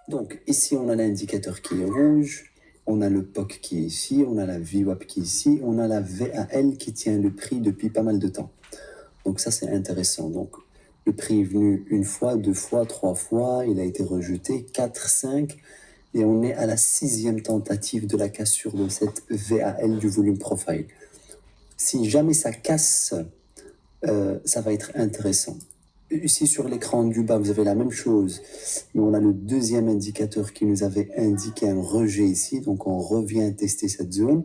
Donc, ici, on a l'indicateur qui est rouge, on a le POC qui est ici, on a la VWAP qui est ici, on a la VAL qui tient le prix depuis pas mal de temps. Donc ça, c'est intéressant. Donc, le prix est venu une fois, deux fois, trois fois, il a été rejeté, 4, 5, et on est à la 6e tentative de la cassure de cette VAL du volume profile. Si jamais ça casse, ça va être intéressant. Ici, sur l'écran du bas, vous avez la même chose. Mais on a le deuxième indicateur qui nous avait indiqué un rejet ici. Donc, on revient tester cette zone.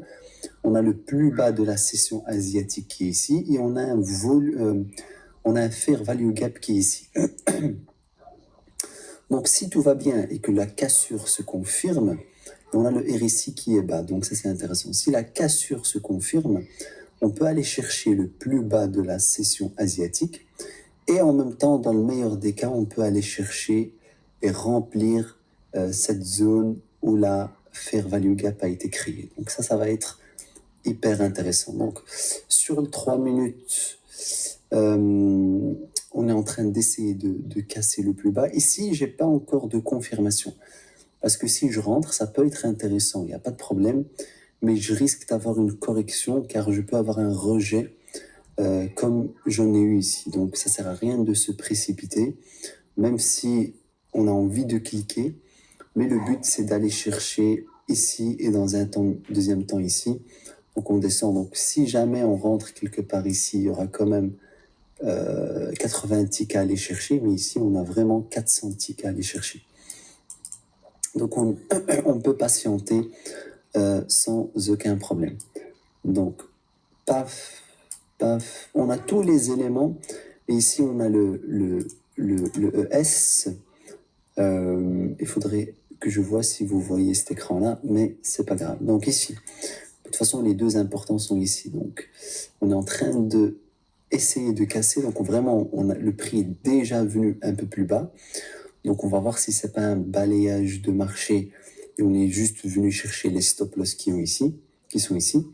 On a le plus bas de la session asiatique qui est ici. Et on a un fair value gap qui est ici. Donc, si tout va bien et que la cassure se confirme, on a le RSI qui est bas. Donc, ça, c'est intéressant. Si la cassure se confirme, on peut aller chercher le plus bas de la session asiatique. Et en même temps, dans le meilleur des cas, on peut aller chercher et remplir cette zone où la fair value gap a été créée. Donc ça va être hyper intéressant. Donc sur le 3 minutes, on est en train d'essayer de casser le plus bas. Ici, j'ai pas encore de confirmation. Parce que si je rentre, ça peut être intéressant, il n'y a pas de problème. Mais je risque d'avoir une correction car je peux avoir un rejet comme j'en ai eu ici. Donc ça sert à rien de se précipiter, même si on a envie de cliquer, mais le but c'est d'aller chercher ici et dans un deuxième temps ici. Donc on descend. Donc si jamais on rentre quelque part ici, il y aura quand même 80 ticks à aller chercher, mais ici on a vraiment 400 ticks à aller chercher. Donc on peut patienter sans aucun problème. Donc paf, paf, on a tous les éléments. Et ici, on a le ES. Il faudrait que je vois si vous voyez cet écran-là, mais c'est pas grave. Donc ici, de toute façon, les deux importants sont ici. Donc, on est en train de essayer de casser. Donc, vraiment, le prix est déjà venu un peu plus bas. Donc, on va voir si c'est pas un balayage de marché et on est juste venu chercher les stop-loss qui sont ici.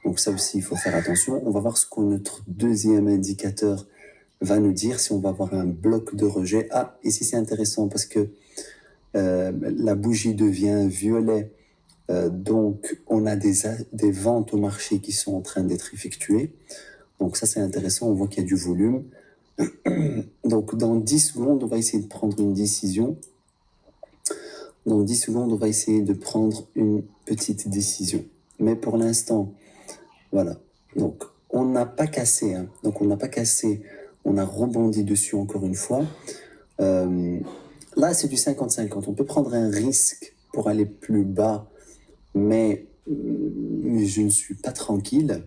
Donc ça aussi, il faut faire attention. On va voir ce que notre deuxième indicateur va nous dire, si on va avoir un bloc de rejet. Ah, ici c'est intéressant parce que la bougie devient violet. Donc on a des ventes au marché qui sont en train d'être effectuées. Donc ça c'est intéressant, on voit qu'il y a du volume. Donc dans 10 secondes, on va essayer de prendre une décision. Dans 10 secondes, on va essayer de prendre une petite décision. Mais pour l'instant, voilà, donc on n'a pas cassé, hein. Donc on n'a pas cassé, on a rebondi dessus encore une fois. Là, c'est du 50-50. On peut prendre un risque pour aller plus bas, mais je ne suis pas tranquille,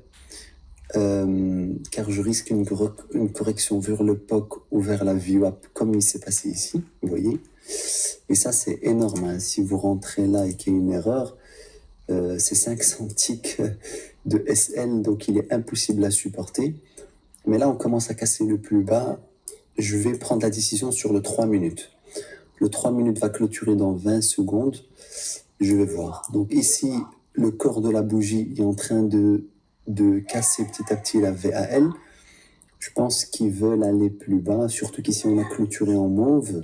car je risque une correction vers le POC ou vers la VWAP, comme il s'est passé ici, vous voyez. Et ça, c'est énorme, hein. Si vous rentrez là et qu'il y a une erreur, c'est 500 ticks de SL, donc il est impossible à supporter. Mais là, on commence à casser le plus bas. Je vais prendre la décision sur le 3 minutes. Le 3 minutes va clôturer dans 20 secondes. Je vais voir. Donc ici, le corps de la bougie est en train de casser petit à petit la VAL. Je pense qu'ils veulent aller plus bas, surtout qu'ici, on a clôturé en mauve.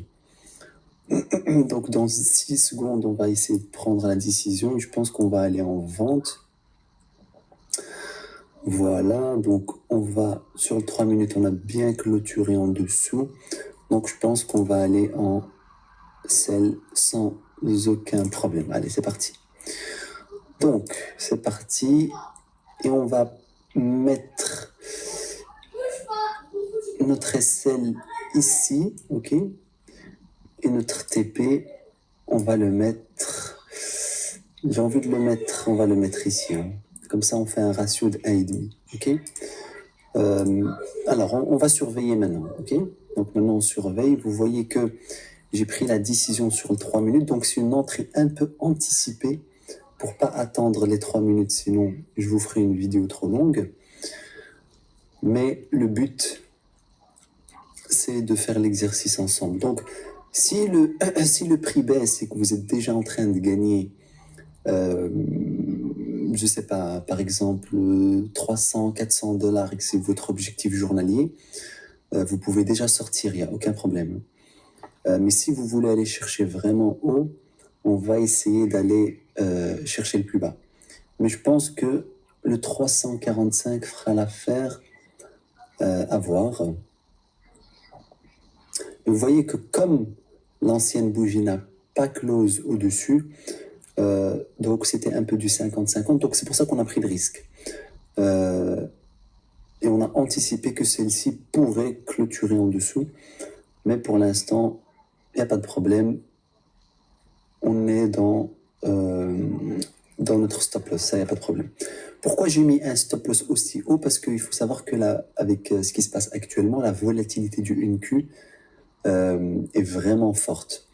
Donc dans 6 secondes, on va essayer de prendre la décision. Je pense qu'on va aller en vente. Voilà, donc on va, sur le 3 minutes, on a bien clôturé en dessous. Donc je pense qu'on va aller en sell sans aucun problème. Allez, c'est parti. Donc, c'est parti. Et on va mettre notre SL ici, ok? Et notre TP, on va le mettre... J'ai envie de le mettre, on va le mettre ici, hein. Comme ça, on fait un ratio de 1,5, ok? Alors, on va surveiller maintenant, ok? Donc maintenant, on surveille. Vous voyez que j'ai pris la décision sur les 3 minutes. Donc, c'est une entrée un peu anticipée pour pas attendre les 3 minutes. Sinon, je vous ferai une vidéo trop longue. Mais le but, c'est de faire l'exercice ensemble. Donc, si le prix baisse et que vous êtes déjà en train de gagner... je sais pas, par exemple 300, 400 dollars et que c'est votre objectif journalier, vous pouvez déjà sortir, il n'y a aucun problème. Mais si vous voulez aller chercher vraiment haut, on va essayer d'aller chercher le plus bas. Mais je pense que le 345 fera l'affaire à voir. Vous voyez que comme l'ancienne bougie n'a pas close au-dessus, donc c'était un peu du 50-50, donc c'est pour ça qu'on a pris le risque. Et on a anticipé que celle-ci pourrait clôturer en dessous, mais pour l'instant, il n'y a pas de problème. On est dans notre stop loss, ça, il n'y a pas de problème. Pourquoi j'ai mis un stop loss aussi haut? Parce qu'il faut savoir que là, avec ce qui se passe actuellement, la volatilité du NQ est vraiment forte.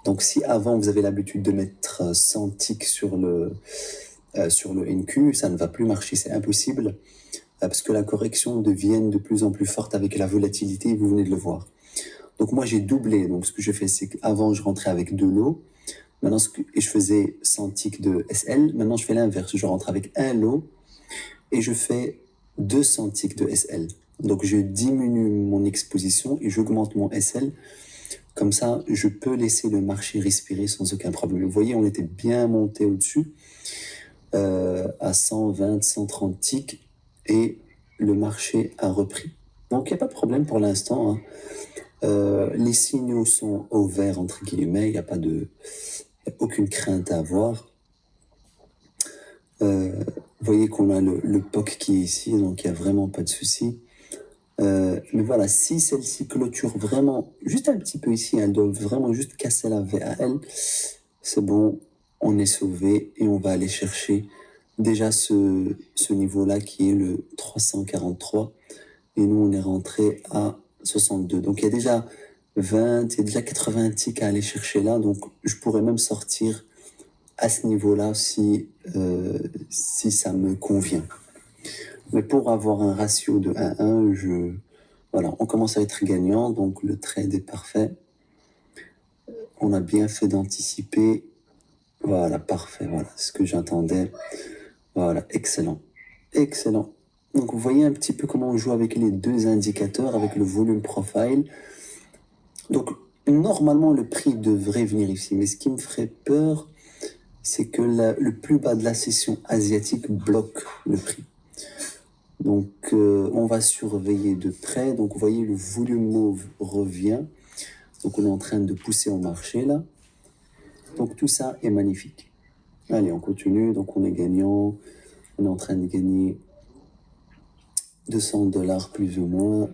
Donc si avant vous avez l'habitude de mettre 100 ticks sur le NQ, ça ne va plus marcher, c'est impossible, parce que la correction devient de plus en plus forte avec la volatilité, vous venez de le voir. Donc moi j'ai doublé, donc ce que je fais c'est qu'avant je rentrais avec 2 lots, maintenant et je faisais 100 ticks de SL, maintenant je fais l'inverse, je rentre avec un lot et je fais 200 ticks de SL. Donc je diminue mon exposition et j'augmente mon SL. Comme ça, je peux laisser le marché respirer sans aucun problème. Vous voyez, on était bien monté au-dessus, à 120, 130 ticks, et le marché a repris. Donc, il n'y a pas de problème pour l'instant. Les signaux sont au vert, entre guillemets. Il n'y a aucune crainte à avoir. Vous voyez qu'on a le POC qui est ici, donc il n'y a vraiment pas de souci. Mais voilà, si celle-ci clôture vraiment juste un petit peu ici, elle doit vraiment juste casser la VAL, c'est bon, on est sauvé et on va aller chercher déjà ce niveau-là qui est le 343 et nous on est rentré à 62. Donc il y a déjà 20, il y a déjà 80 ticks à aller chercher là, donc je pourrais même sortir à ce niveau-là si ça me convient. Mais pour avoir un ratio de 1-1, voilà, on commence à être gagnant, donc le trade est parfait. On a bien fait d'anticiper. Voilà, parfait, voilà, ce que j'attendais. Voilà, excellent. Excellent. Donc vous voyez un petit peu comment on joue avec les deux indicateurs, avec le volume profile. Donc normalement le prix devrait venir ici, mais ce qui me ferait peur, c'est que le plus bas de la session asiatique bloque le prix. Donc on va surveiller de près. Donc vous voyez le volume mauve revient. Donc on est en train de pousser au marché là. Donc tout ça est magnifique. Allez, on continue. Donc on est gagnant. On est en train de gagner 200$ plus ou moins.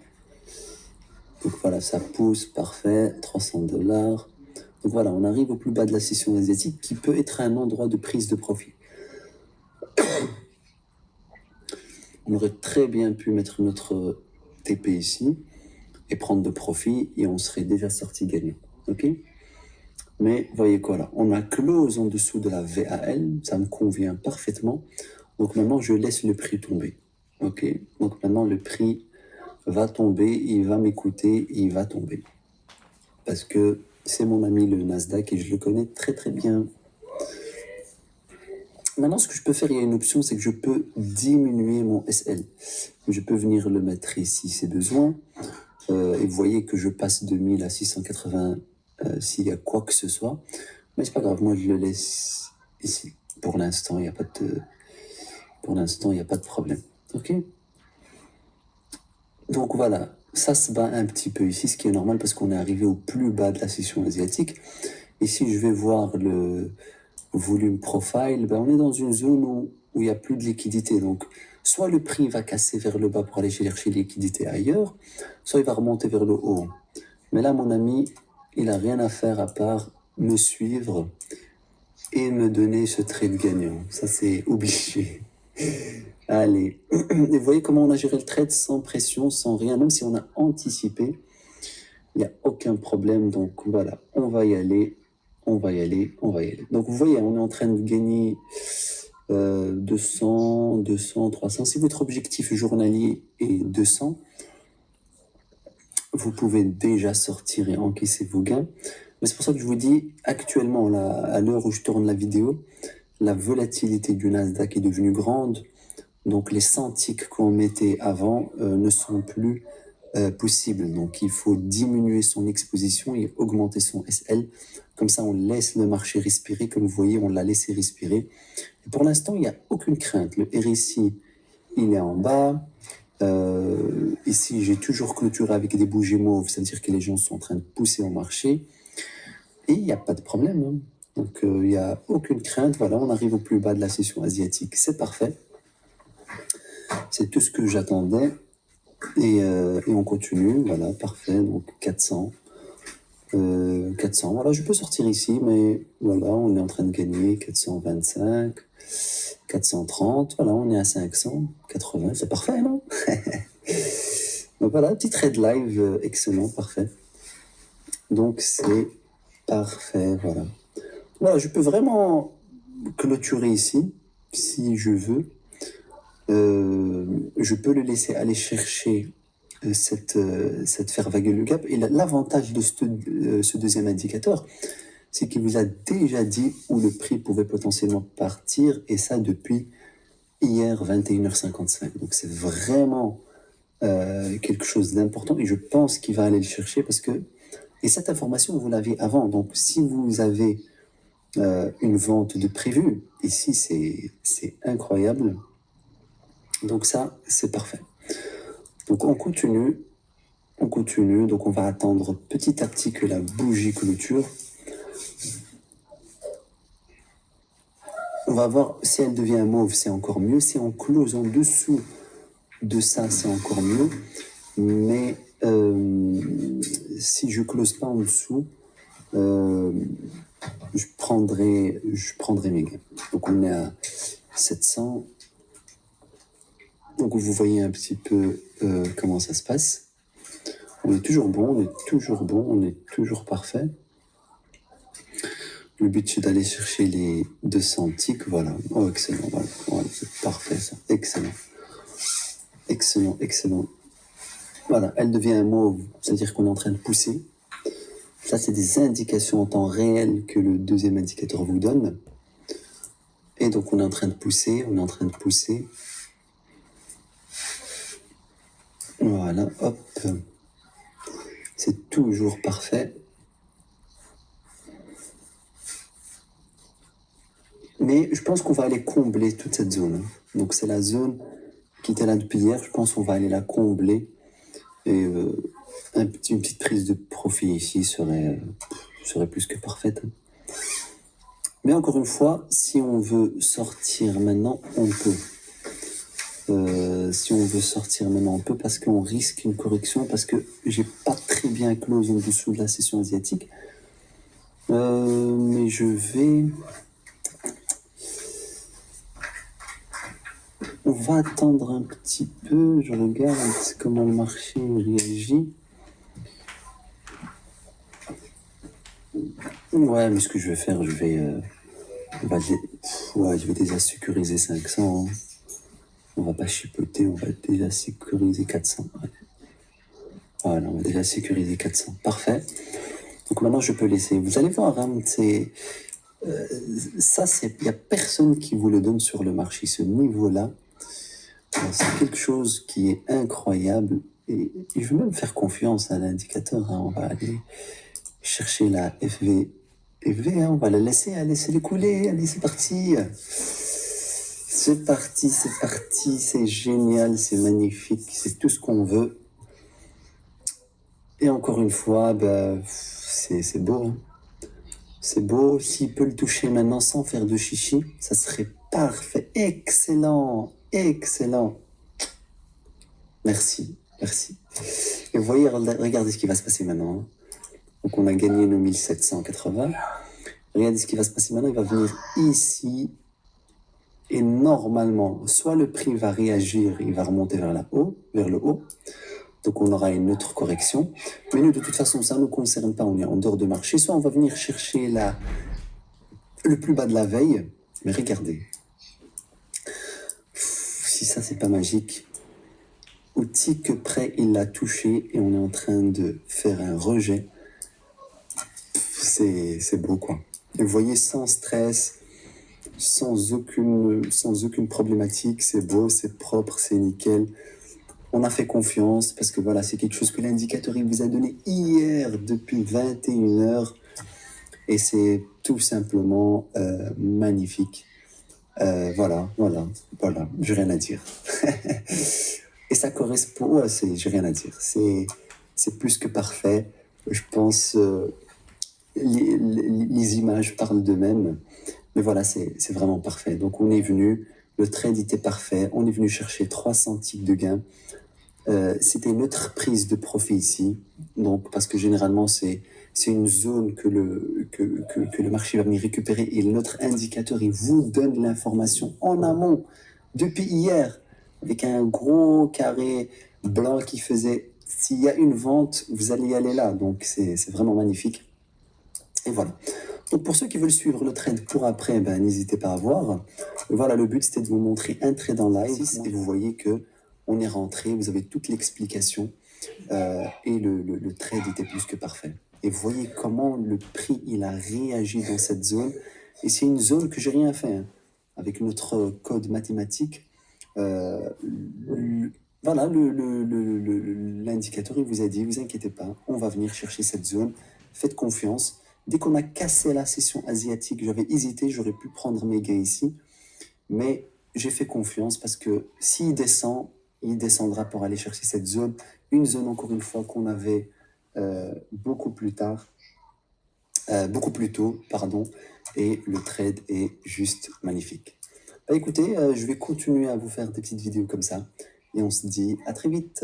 Donc voilà, ça pousse, parfait. 300$. Donc voilà, on arrive au plus bas de la session asiatique qui peut être un endroit de prise de profit. On aurait très bien pu mettre notre TP ici et prendre de profit et on serait déjà sorti gagnant. Ok? Mais voyez quoi là, on a close en dessous de la VAL, ça me convient parfaitement. Donc maintenant je laisse le prix tomber. Ok? Donc maintenant le prix va tomber, il va m'écouter, il va tomber. Parce que c'est mon ami le Nasdaq et je le connais très très bien. Maintenant, ce que je peux faire, il y a une option, c'est que je peux diminuer mon SL. Je peux venir le mettre ici, si besoin. Et vous voyez que je passe de 1000 à 680 s'il y a quoi que ce soit. Mais c'est pas grave, moi je le laisse ici. Pour l'instant, il n'y a pas de... Pour l'instant, il n'y a pas de problème. Ok? Donc voilà, ça se bat un petit peu ici, ce qui est normal parce qu'on est arrivé au plus bas de la session asiatique. Ici, je vais voir le volume profile, ben on est dans une zone où il n'y a plus de liquidité. Donc, soit le prix va casser vers le bas pour aller chercher liquidité ailleurs, soit il va remonter vers le haut. Mais là, mon ami, il n'a rien à faire à part me suivre et me donner ce trade gagnant. Ça, c'est obligé. Allez. Et vous voyez comment on a géré le trade sans pression, sans rien, même si on a anticipé. Il n'y a aucun problème. Donc, voilà, on va y aller. On va y aller, on va y aller. Donc, vous voyez, on est en train de gagner 200, 200, 300. Si votre objectif journalier est 200, vous pouvez déjà sortir et encaisser vos gains. Mais c'est pour ça que je vous dis, actuellement, là, à l'heure où je tourne la vidéo, la volatilité du Nasdaq est devenue grande. Donc, les 100 ticks qu'on mettait avant ne sont plus possible. Donc, il faut diminuer son exposition et augmenter son SL. Comme ça, on laisse le marché respirer. Comme vous voyez, on l'a laissé respirer. Et pour l'instant, il n'y a aucune crainte. Le RSI, il est en bas. Ici, j'ai toujours clôturé avec des bougies mauves. C'est-à-dire que les gens sont en train de pousser au marché. Et il n'y a pas de problème. Hein. Donc, il n'y a aucune crainte. Voilà, on arrive au plus bas de la session asiatique. C'est parfait. C'est tout ce que j'attendais. Et on continue. Voilà, parfait. Donc, 400. 400. Voilà, je peux sortir ici, mais voilà, on est en train de gagner 425, 430. Voilà, on est à 580. C'est parfait, non? Donc voilà, petit trade live excellent, parfait. Donc, c'est parfait, voilà. Voilà, je peux vraiment clôturer ici, si je veux. Je peux le laisser aller chercher cette faire vaguer le gap. Et l'avantage de ce deuxième indicateur, c'est qu'il vous a déjà dit où le prix pouvait potentiellement partir, et ça depuis hier 21h55. Donc c'est vraiment quelque chose d'important, et je pense qu'il va aller le chercher parce que... Et cette information, vous l'avez avant. Donc si vous avez une vente de prévu, ici c'est incroyable. Donc ça, c'est parfait. Donc on continue. Donc on va attendre petit à petit que la bougie clôture. On va voir si elle devient mauve, c'est encore mieux. Si on close en dessous de ça, c'est encore mieux. Mais si je close pas en dessous, je prendrai mes gains. Donc on est à 700. Donc vous voyez un petit peu comment ça se passe. On est toujours bon, on est toujours parfait. Le but, c'est d'aller chercher les 200 ticks, voilà. Oh, excellent, voilà. Voilà, c'est parfait, ça. Excellent. Excellent, excellent. Voilà, elle devient mauve, c'est-à-dire qu'on est en train de pousser. Ça, c'est des indications en temps réel que le deuxième indicateur vous donne. Et donc, on est en train de pousser, Voilà, hop. C'est toujours parfait. Mais je pense qu'on va aller combler toute cette zone. Donc c'est la zone qui était là depuis hier. Je pense qu'on va aller la combler. Et une petite prise de profit ici serait plus que parfaite. Mais encore une fois, si on veut sortir maintenant, on peut. Si on veut sortir maintenant, on peut, parce qu'on risque une correction, parce que j'ai pas très bien close en dessous de la session asiatique. Mais je vais... On va attendre un petit peu, je regarde comment le marché réagit. Ouais, mais ce que je vais faire, je vais déjà sécuriser 500. Hein. On va pas chipoter, on va déjà sécuriser 400. Ouais. Voilà, on va déjà sécuriser 400. Parfait. Donc maintenant, je peux laisser. Vous allez voir, hein, il n'y a personne qui vous le donne sur le marché, ce niveau-là. C'est quelque chose qui est incroyable, et je vais même faire confiance à l'indicateur. Hein. On va aller chercher la FV, hein. On va la laisser couler. Allez, c'est parti. C'est parti, c'est génial, c'est magnifique, c'est tout ce qu'on veut. Et encore une fois, c'est beau. Hein. C'est beau. S'il peut le toucher maintenant sans faire de chichi, ça serait parfait. Excellent. Merci. Et vous voyez, regardez ce qui va se passer maintenant. Hein. Donc on a gagné nos 1780. Regardez ce qui va se passer maintenant. Il va venir ici. Et normalement, soit le prix va réagir, il va remonter vers le haut. Donc on aura une autre correction. Mais nous, de toute façon, ça ne nous concerne pas. On est en dehors de marché. Soit on va venir chercher le plus bas de la veille. Mais regardez. Si ça, c'est pas magique. Au tic près, il l'a touché et on est en train de faire un rejet. C'est beau, quoi. Et vous voyez, sans stress, sans aucune problématique, c'est beau, c'est propre, c'est nickel. On a fait confiance parce que voilà, c'est quelque chose que l'indicateur il vous a donné hier depuis 21 heures et c'est tout simplement magnifique. Voilà, j'ai rien à dire. Et ça correspond, ouais, j'ai rien à dire. C'est plus que parfait. Je pense, les images parlent d'eux-mêmes. Mais voilà, c'est vraiment parfait. Donc on est venu, le trade était parfait. On est venu chercher 300 ticks de gain. C'était notre prise de profit ici. Donc, parce que généralement, c'est une zone que le marché va venir récupérer et notre indicateur, il vous donne l'information en amont depuis hier avec un gros carré blanc qui faisait s'il y a une vente, vous allez y aller là. Donc, c'est vraiment magnifique. Et voilà. Donc, pour ceux qui veulent suivre le trade pour après, ben, n'hésitez pas à voir. Voilà, le but, c'était de vous montrer un trade en live et vous voyez que on est rentré, vous avez toute l'explication et le trade était plus que parfait. Et vous voyez comment le prix il a réagi dans cette zone. Et c'est une zone que j'ai rien fait. Hein. Avec notre code mathématique, voilà, l'indicateur il vous a dit, vous inquiétez pas, on va venir chercher cette zone, faites confiance. Dès qu'on a cassé la session asiatique, j'avais hésité, j'aurais pu prendre mes gains ici, mais j'ai fait confiance parce que s'il descend, il descendra pour aller chercher cette zone. Une zone, encore une fois, qu'on avait beaucoup plus tôt, pardon, et le trade est juste magnifique. Bah, écoutez, je vais continuer à vous faire des petites vidéos comme ça, et on se dit à très vite.